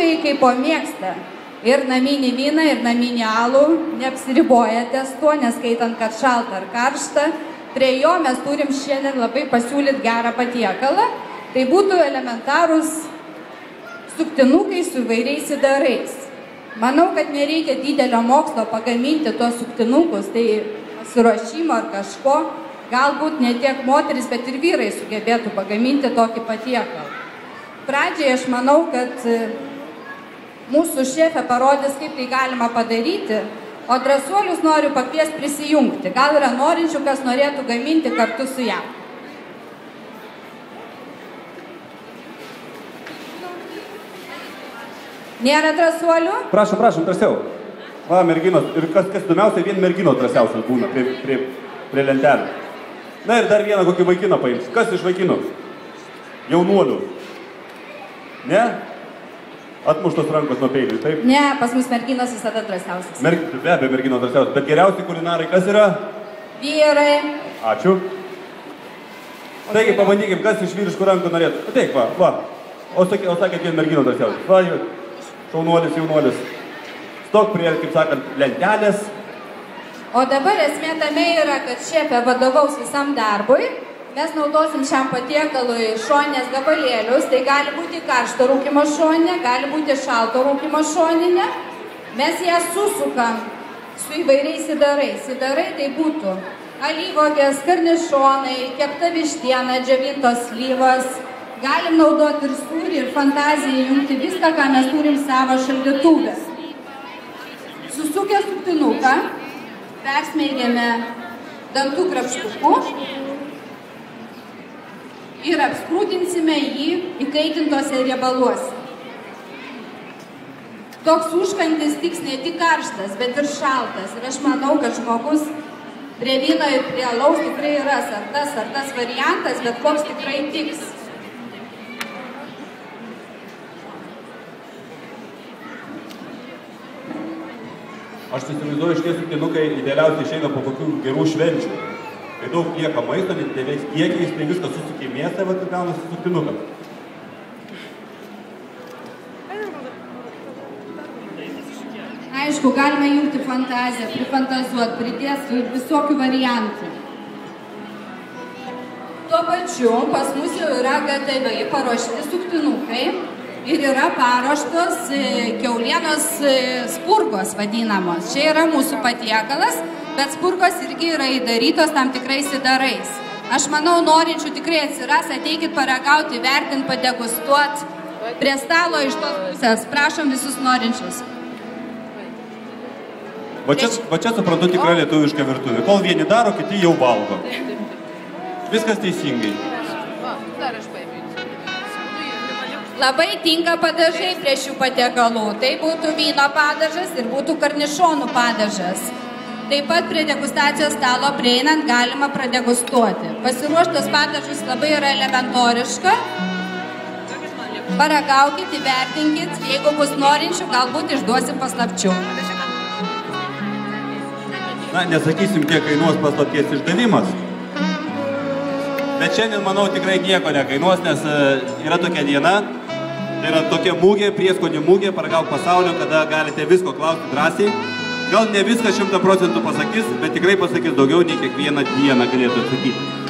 lietuviai kaip po mėgsta ir naminį vyną, ir naminį alų, neapsiriboja ties tuo, neskaitant, kad šalta ar karšta. Prie jo mes turim šiandien labai pasiūlyti gerą patiekalą. Tai būtų elementarūs suktinukai su įvairiais įdarais. Manau, kad nereikia didelio mokslo pagaminti tuos suktinukus, tai pasiruošimo ar kažko. Galbūt ne tiek moteris, bet ir vyrai sugebėtų pagaminti tokį patiekalą. Pradžiai aš manau, kad mūsų šefė parodys, kaip tai galima padaryti, o drąsuolius noriu pakviesti prisijungti. Gal yra norinčių, kas norėtų gaminti kartu su ją. Nėra drąsuolių? Prašom, drąsiau. Va, merginos. Ir kas įdomiausia, vien merginos drąsiausios būna prie lentelės. Na ir dar vieną kokį vaikiną paims. Kas iš vaikinų? Jaunuolių. Ne? Atmuštos rankos nuo peilių, taip? Ne, pas mus merginos visada drąsiausias. Be abejo, merginos drąsiausias. Bet geriausi kulinarai kas yra? Vyrai. Ačiū. Taigi, pabandykim, kas iš vyriškų rankų norėtų. Ateik, va. O sakėt, vien merginos drąsiausias. Va, šaunuolis, jaunuolis. Stok prie, kaip sakant, lentelės. O dabar esmė tame yra, kad šefė vadovaus visam darbui. Mes naudosim šiam patiekalui šoninės gabalėlius. Tai gali būti karšto rūkymo šoninė, gali būti šalto rūkymo šoninė. Mes ją susukam su įvairiais įdarais. Įdarai tai būtų alyvuogės, karnišonai, kepta vištiena, džiovintos slyvos. Galim naudoti ir sūrį, ir fantaziją, jungti viską, ką mes turim savo šaldytuve. Susukę suktinuką, persmeigiame dantų krapštuku ir apskrūdinsime jį įkaitintose riebaluose. Toks užkandis tiks ne tik karštas, bet ir šaltas. Ir aš manau, kad žmogus prie vyno ir prie alaus tikrai ras ar tas variantas, bet koks tikrai tiks. Aš įsivaizduoju, šitie suktinukai idealiausiai išeina po kokių gerų švenčių. Kai daug lieka maisto, nedideliais kiekiais, tai viskas susukė mėsą, va, tai gaunasi suktinukas. Aišku, galima jungti fantaziją, prifantazuoti, pridėti visokių variantų. Tuo pačiu pas mus jau yra gatavai paruošti suktinukai. Ir yra paruoštos kiaulienos spurgos vadinamos. Čia yra mūsų patiekalas, bet spurgos irgi yra įdarytos tam tikrais įdarais. Aš manau, norinčių tikrai atsiras, ateikit paragauti, vertinti, padegustuoti. Prie stalo iš tos pusės. Prašom visus norinčius. Va čia suprantu tikrai lietuvišką virtuvę. Kol vieni daro, kiti jau valgo. Viskas teisingai. Labai tinka padažai prie šių patiekalų. Tai būtų vyno padažas ir būtų karnišonų padažas. Taip pat prie degustacijos stalo prieinant galima pradegustuoti. Pasiruoštos padažus labai yra elementoriška. Paragaukit, įvertinkit. Jeigu bus norinčių, galbūt išduosim paslapčių. Na, nesakysim, kiek kainuos paslapties išdavimas. Bet šiandien, manau, tikrai nieko nekainuos, nes yra tokia diena. Tai yra tokia mūgė, prieskonių mūgė, paragauk pasaulio, kada galite visko klausti drąsiai. Gal ne viską 100% pasakys, bet tikrai pasakys daugiau, nei kiekvieną dieną galėtų atsakyti.